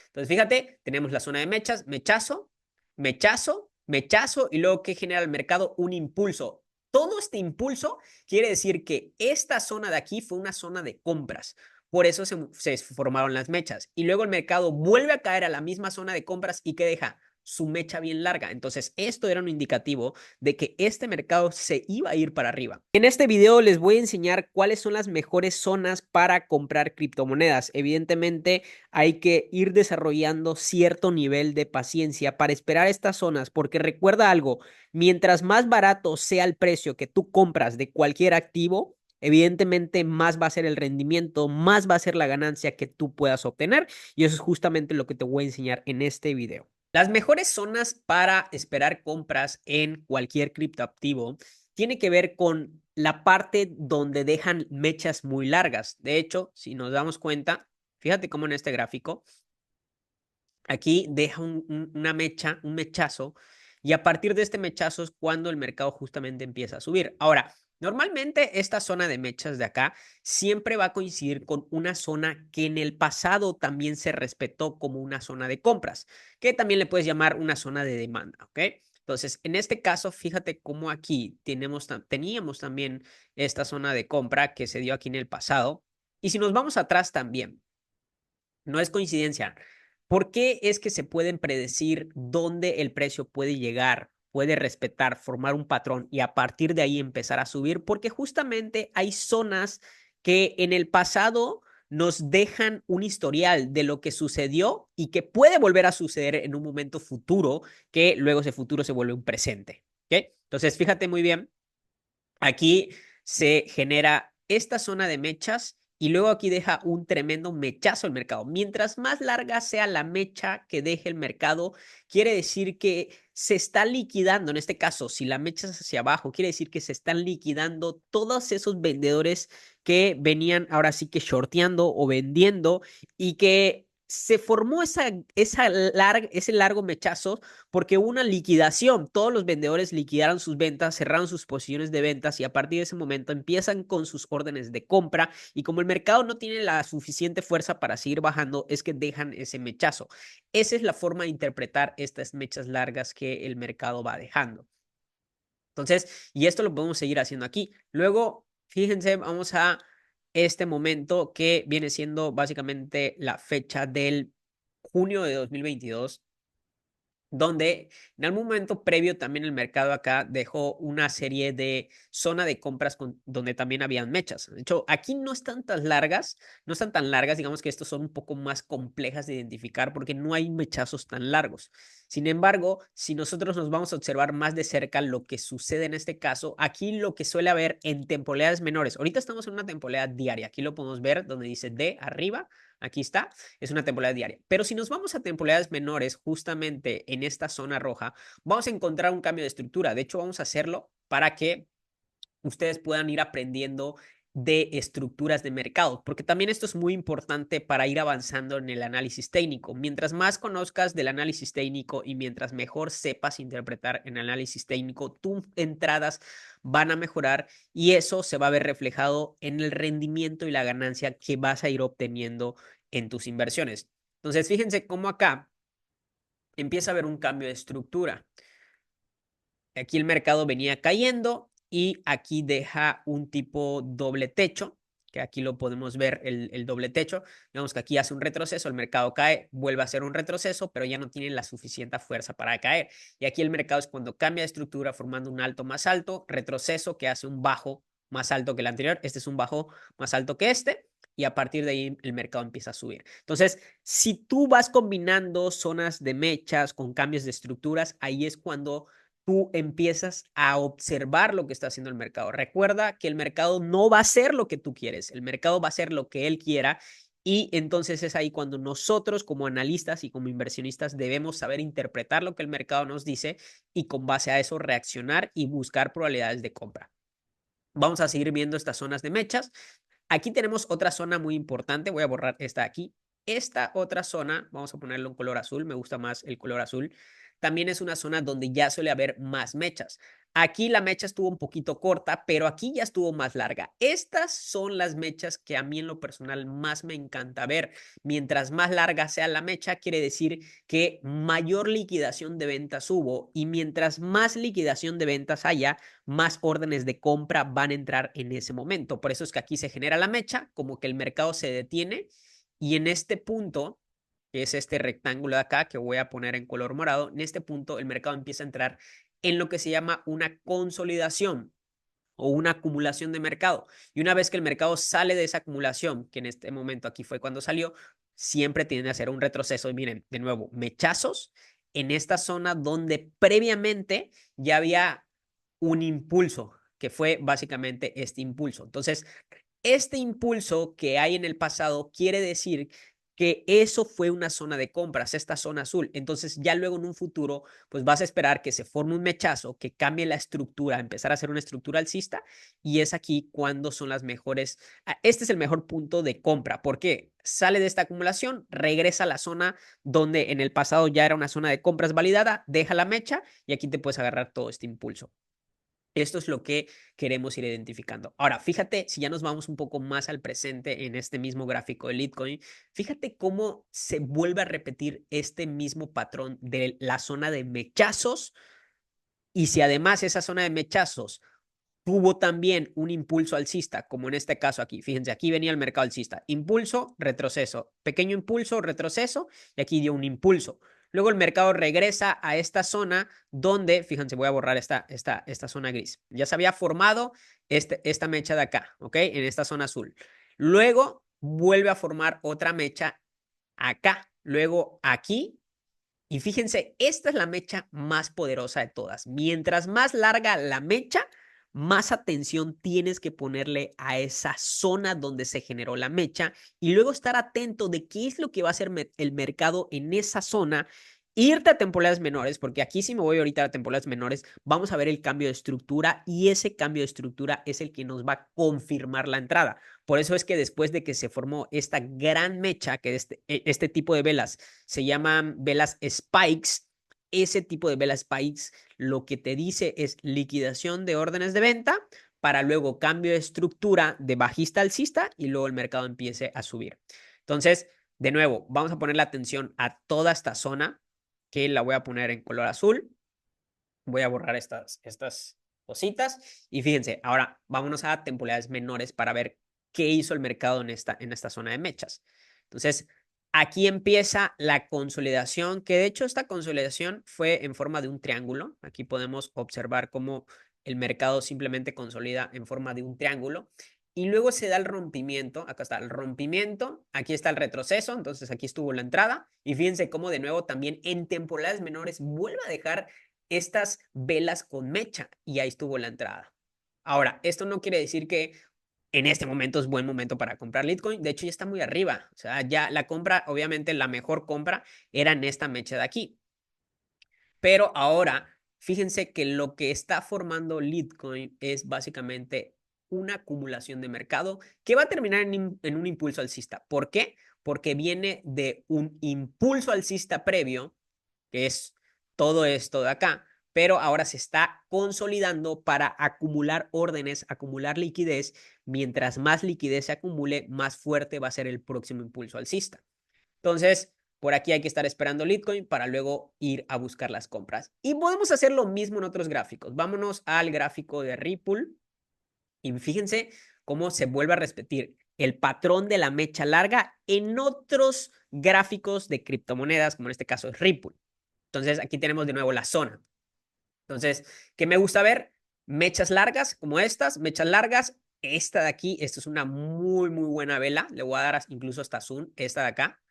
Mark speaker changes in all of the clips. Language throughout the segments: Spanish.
Speaker 1: Entonces, fíjate, tenemos la zona de mechas, mechazo, mechazo, mechazo, y luego, ¿qué genera el mercado? Un impulso. Todo este impulso quiere decir que esta zona de aquí fue una zona de compras. Por eso se formaron las mechas. Y luego el mercado vuelve a caer a la misma zona de compras y ¿qué deja? Su mecha bien larga. Entonces, esto era un indicativo de que este mercado se iba a ir para arriba. En este video les voy a enseñar cuáles son las mejores zonas para comprar criptomonedas. Evidentemente, hay que ir desarrollando cierto nivel de paciencia para esperar estas zonas, porque recuerda algo, mientras más barato sea el precio que tú compras de cualquier activo, evidentemente más va a ser el rendimiento, más va a ser la ganancia que tú puedas obtener, y eso es justamente lo que te voy a enseñar en este video. Las mejores zonas para esperar compras en cualquier criptoactivo tiene que ver con la parte donde dejan mechas muy largas. De hecho, si nos damos cuenta, fíjate cómo en este gráfico, aquí deja una mecha, un mechazo, y a partir de este mechazo es cuando el mercado justamente empieza a subir. Ahora, normalmente esta zona de mechas de acá siempre va a coincidir con una zona que en el pasado también se respetó como una zona de compras, que también le puedes llamar una zona de demanda, ¿ok? Entonces, en este caso, fíjate cómo aquí teníamos también esta zona de compra que se dio aquí en el pasado. Y si nos vamos atrás también, no es coincidencia. ¿Por qué es que se pueden predecir dónde el precio puede llegar, puede respetar, formar un patrón y a partir de ahí empezar a subir? Porque justamente hay zonas que en el pasado nos dejan un historial de lo que sucedió y que puede volver a suceder en un momento futuro, que luego ese futuro se vuelve un presente. ¿Okay? Entonces, fíjate muy bien, aquí se genera esta zona de mechas y luego aquí deja un tremendo mechazo el mercado. Mientras más larga sea la mecha que deje el mercado, quiere decir que se está liquidando. En este caso, si la mecha es hacia abajo, quiere decir que se están liquidando todos esos vendedores que venían ahora sí que shorteando o vendiendo y que se formó ese largo mechazo porque hubo una liquidación. Todos los vendedores liquidaron sus ventas, cerraron sus posiciones de ventas y a partir de ese momento empiezan con sus órdenes de compra y como el mercado no tiene la suficiente fuerza para seguir bajando, es que dejan ese mechazo. Esa es la forma de interpretar estas mechas largas que el mercado va dejando. Entonces, y esto lo podemos seguir haciendo aquí. Luego, fíjense, vamos a este momento que viene siendo básicamente la fecha del junio de 2022, donde en algún momento previo también el mercado acá dejó una serie de zona de compras donde también habían mechas. De hecho, aquí no están tan largas, no están tan largas, digamos que estos son un poco más complejas de identificar porque no hay mechazos tan largos. Sin embargo, si nosotros nos vamos a observar más de cerca lo que sucede en este caso, aquí lo que suele haber en temporalidades menores, ahorita estamos en una temporada diaria, aquí lo podemos ver donde dice D arriba, aquí está, es una temporada diaria. Pero si nos vamos a temporalidades menores, justamente en esta zona roja, vamos a encontrar un cambio de estructura. De hecho, vamos a hacerlo para que ustedes puedan ir aprendiendo de estructuras de mercado, porque también esto es muy importante para ir avanzando en el análisis técnico. Mientras más conozcas del análisis técnico y mientras mejor sepas interpretar en análisis técnico, tus entradas van a mejorar y eso se va a ver reflejado en el rendimiento y la ganancia que vas a ir obteniendo en tus inversiones. Entonces, fíjense cómo acá empieza a haber un cambio de estructura. Aquí el mercado venía cayendo y aquí deja un tipo doble techo, que aquí lo podemos ver el doble techo. Digamos que aquí hace un retroceso, el mercado cae, vuelve a hacer un retroceso, pero ya no tiene la suficiente fuerza para caer. Y aquí el mercado es cuando cambia de estructura formando un alto más alto, retroceso que hace un bajo más alto que el anterior. Este es un bajo más alto que este. Y a partir de ahí el mercado empieza a subir. Entonces, si tú vas combinando zonas de mechas con cambios de estructuras, ahí es cuando tú empiezas a observar lo que está haciendo el mercado. Recuerda que el mercado no va a hacer lo que tú quieres, el mercado va a hacer lo que él quiera y entonces es ahí cuando nosotros como analistas y como inversionistas debemos saber interpretar lo que el mercado nos dice y con base a eso reaccionar y buscar probabilidades de compra. Vamos a seguir viendo estas zonas de mechas. Aquí tenemos otra zona muy importante. Voy a borrar esta aquí. Esta otra zona, vamos a ponerlo en color azul. Me gusta más el color azul. También es una zona donde ya suele haber más mechas. Aquí la mecha estuvo un poquito corta, pero aquí ya estuvo más larga. Estas son las mechas que a mí en lo personal más me encanta ver. Mientras más larga sea la mecha, quiere decir que mayor liquidación de ventas hubo, y mientras más liquidación de ventas haya, más órdenes de compra van a entrar en ese momento. Por eso es que aquí se genera la mecha, como que el mercado se detiene, y en este punto, que es este rectángulo de acá, que voy a poner en color morado, en este punto el mercado empieza a entrar en lo que se llama una consolidación o una acumulación de mercado. Y una vez que el mercado sale de esa acumulación, que en este momento aquí fue cuando salió, siempre tiende a hacer un retroceso. Y miren, de nuevo, mechazos en esta zona donde previamente ya había un impulso, que fue básicamente este impulso. Entonces, este impulso que hay en el pasado quiere decir que eso fue una zona de compras, esta zona azul. Entonces ya luego en un futuro, pues vas a esperar que se forme un mechazo, que cambie la estructura, empezar a hacer una estructura alcista, y es aquí cuando son las mejores. Este es el mejor punto de compra. ¿Por qué? Sale de esta acumulación, regresa a la zona donde en el pasado ya era una zona de compras validada, deja la mecha y aquí te puedes agarrar todo este impulso. Esto es lo que queremos ir identificando. Ahora, fíjate, si ya nos vamos un poco más al presente en este mismo gráfico de Litecoin, fíjate cómo se vuelve a repetir este mismo patrón de la zona de mechazos. Y si además esa zona de mechazos tuvo también un impulso alcista, como en este caso aquí, fíjense, aquí venía el mercado alcista, impulso, retroceso, pequeño impulso, retroceso, y aquí dio un impulso. Luego el mercado regresa a esta zona donde, fíjense, voy a borrar esta zona gris. Ya se había formado esta mecha de acá, ¿ok? En esta zona azul. Luego vuelve a formar otra mecha acá, luego aquí. Y fíjense, esta es la mecha más poderosa de todas. Mientras más larga la mecha, más atención tienes que ponerle a esa zona donde se generó la mecha, y luego estar atento de qué es lo que va a hacer el mercado en esa zona. Irte a temporales menores, porque aquí si me voy ahorita a temporales menores, vamos a ver el cambio de estructura, y ese cambio de estructura es el que nos va a confirmar la entrada. Por eso es que después de que se formó esta gran mecha, que este tipo de velas se llaman velas spikes, ese tipo de velas spikes lo que te dice es liquidación de órdenes de venta, para luego cambio de estructura de bajista alcista, y luego el mercado empiece a subir. Entonces, de nuevo, vamos a poner la atención a toda esta zona, que la voy a poner en color azul. Voy a borrar estas cositas. Y fíjense, ahora vámonos a temporalidades menores para ver qué hizo el mercado en esta zona de mechas. Entonces, aquí empieza la consolidación, que de hecho esta consolidación fue en forma de un triángulo. Aquí podemos observar cómo el mercado simplemente consolida en forma de un triángulo. Y luego se da el rompimiento. Acá está el rompimiento. Aquí está el retroceso. Entonces aquí estuvo la entrada. Y fíjense cómo de nuevo también en temporalidades menores vuelve a dejar estas velas con mecha, y ahí estuvo la entrada. Ahora, esto no quiere decir que en este momento es buen momento para comprar Litecoin. De hecho, ya está muy arriba. O sea, ya la compra, obviamente la mejor compra era en esta mecha de aquí. Pero ahora, fíjense que lo que está formando Litecoin es básicamente una acumulación de mercado que va a terminar en un impulso alcista. ¿Por qué? Porque viene de un impulso alcista previo, que es todo esto de acá, pero ahora se está consolidando para acumular órdenes, acumular liquidez. Mientras más liquidez se acumule, más fuerte va a ser el próximo impulso alcista. Entonces, por aquí hay que estar esperando Litecoin para luego ir a buscar las compras. Y podemos hacer lo mismo en otros gráficos. Vámonos al gráfico de Ripple y fíjense cómo se vuelve a repetir el patrón de la mecha larga en otros gráficos de criptomonedas, como en este caso es Ripple. Entonces, aquí tenemos de nuevo la zona. Entonces, ¿qué me gusta ver? Mechas largas como estas, mechas largas. Esta de aquí, esta es una muy, muy buena vela. Le voy a dar incluso hasta zoom, esta de acá.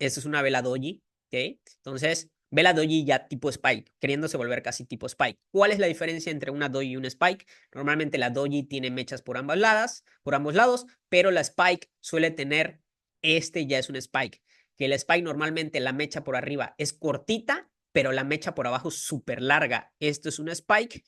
Speaker 1: Esta es una vela doji, ¿ok? Entonces, vela doji ya tipo spike, queriéndose volver casi tipo spike. ¿Cuál es la diferencia entre una doji y un spike? Normalmente la doji tiene mechas por ambos lados, pero la spike suele tener, este ya es un spike, que el spike normalmente la mecha por arriba es cortita, pero la mecha por abajo es súper larga. Esto es un spike.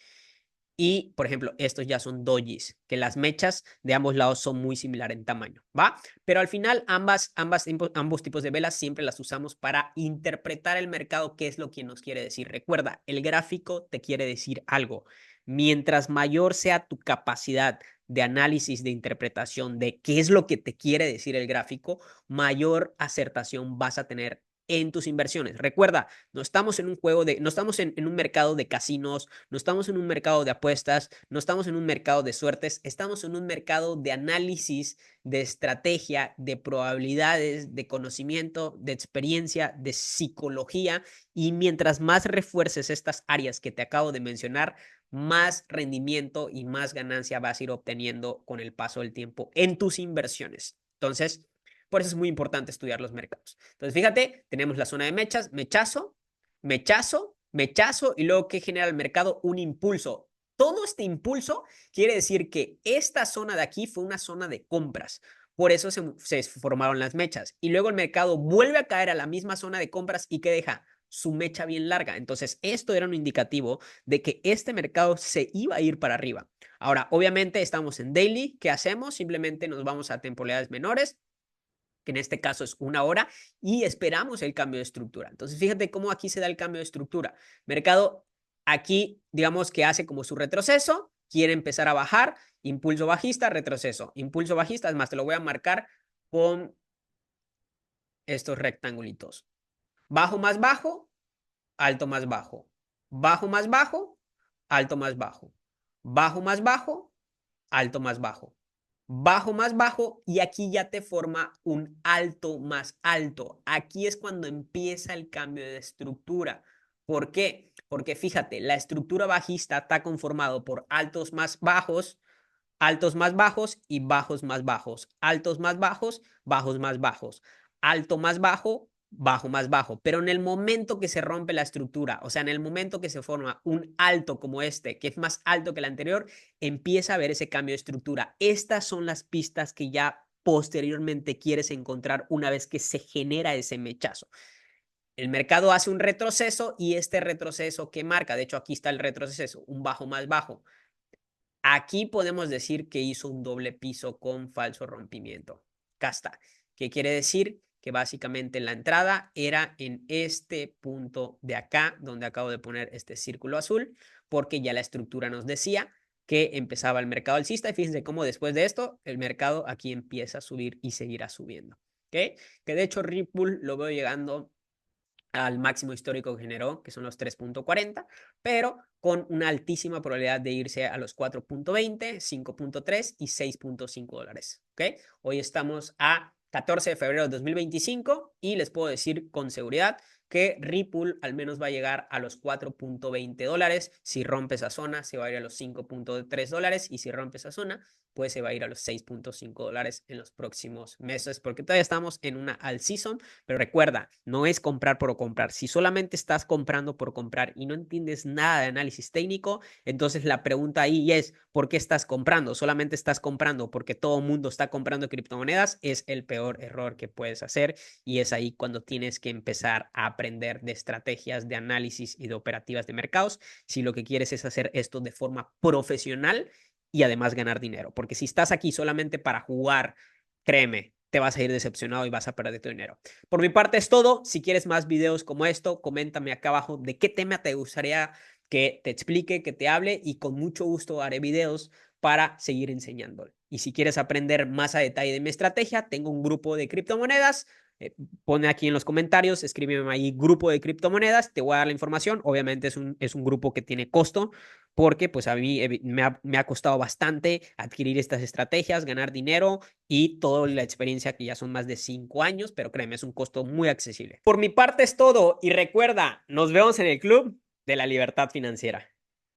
Speaker 1: Y, por ejemplo, estos ya son dojis, que las mechas de ambos lados son muy similares en tamaño, ¿va? Pero al final ambos tipos de velas siempre las usamos para interpretar el mercado, qué es lo que nos quiere decir. Recuerda, el gráfico te quiere decir algo. Mientras mayor sea tu capacidad de análisis, de interpretación de qué es lo que te quiere decir el gráfico, mayor acertación vas a tener en tus inversiones. Recuerda, no estamos en un juego de, no estamos en un mercado de casinos, no estamos en un mercado de apuestas, no estamos en un mercado de suertes, estamos en un mercado de análisis, de estrategia, de probabilidades, de conocimiento, de experiencia, de psicología. Y mientras más refuerces estas áreas que te acabo de mencionar, más rendimiento y más ganancia vas a ir obteniendo con el paso del tiempo en tus inversiones. Entonces, por eso es muy importante estudiar los mercados. Entonces, fíjate, tenemos la zona de mechas, mechazo, mechazo, mechazo, y luego que genera el mercado un impulso. Todo este impulso quiere decir que esta zona de aquí fue una zona de compras. Por eso se formaron las mechas. Y luego el mercado vuelve a caer a la misma zona de compras y que deja su mecha bien larga. Entonces, esto era un indicativo de que este mercado se iba a ir para arriba. Ahora, obviamente estamos en daily. ¿Qué hacemos? Simplemente nos vamos a temporalidades menores, que en este caso es 1 hora, y esperamos el cambio de estructura. Entonces, fíjate cómo aquí se da el cambio de estructura. Mercado aquí, digamos que hace como su retroceso, quiere empezar a bajar, impulso bajista, retroceso, impulso bajista. Es más, te lo voy a marcar con estos rectangulitos. Bajo más bajo, alto más bajo. Bajo más bajo, alto más bajo. Bajo más bajo, alto más bajo. Bajo más bajo, y aquí ya te forma un alto más alto. Aquí es cuando empieza el cambio de estructura. ¿Por qué? Porque fíjate, la estructura bajista está conformado por altos más bajos y bajos más bajos. Altos más bajos, bajos más bajos. Alto más bajo, bajo más bajo. Pero en el momento que se rompe la estructura, o sea, en el momento que se forma un alto como este, que es más alto que el anterior, empieza a haber ese cambio de estructura. Estas son las pistas que ya posteriormente quieres encontrar una vez que se genera ese mechazo. El mercado hace un retroceso, y este retroceso que marca, de hecho aquí está el retroceso, un bajo más bajo. Aquí podemos decir que hizo un doble piso con falso rompimiento. Acá está. ¿Qué quiere decir? Que básicamente la entrada era en este punto de acá, donde acabo de poner este círculo azul, porque ya la estructura nos decía que empezaba el mercado alcista, y fíjense cómo después de esto el mercado aquí empieza a subir y seguirá subiendo. ¿Okay? Que de hecho Ripple lo veo llegando al máximo histórico que generó, que son los 3.40, pero con una altísima probabilidad de irse a los 4.20, 5.3 y 6.5 dólares. ¿Okay? Hoy estamos a 14 de febrero de 2025 y les puedo decir con seguridad que Ripple al menos va a llegar a los 4.20 dólares. Si rompe esa zona, se va a ir a los 5.3 dólares, y si rompe esa zona, pues se va a ir a los 6.5 dólares en los próximos meses, porque todavía estamos en una all season. Pero recuerda, no es comprar por comprar. Si solamente estás comprando por comprar y no entiendes nada de análisis técnico, entonces la pregunta ahí es, ¿por qué estás comprando? ¿Solamente estás comprando porque todo el mundo está comprando criptomonedas? Es el peor error que puedes hacer, y es ahí cuando tienes que empezar a aprender de estrategias de análisis y de operativas de mercados, si lo que quieres es hacer esto de forma profesional y además ganar dinero. Porque si estás aquí solamente para jugar, créeme, te vas a ir decepcionado y vas a perder tu dinero. Por mi parte es todo. Si quieres más videos como esto, coméntame acá abajo de qué tema te gustaría que te explique, que te hable, y con mucho gusto haré videos para seguir enseñándole. Y si quieres aprender más a detalle de mi estrategia, tengo un grupo de criptomonedas. Pone aquí en los comentarios, escríbeme ahí grupo de criptomonedas, te voy a dar la información. Obviamente es un grupo que tiene costo, porque pues a mí me ha costado bastante adquirir estas estrategias, ganar dinero y toda la experiencia, que ya son más de 5 años, pero créeme, es un costo muy accesible. Por mi parte es todo, y recuerda, nos vemos en el Club de la Libertad Financiera.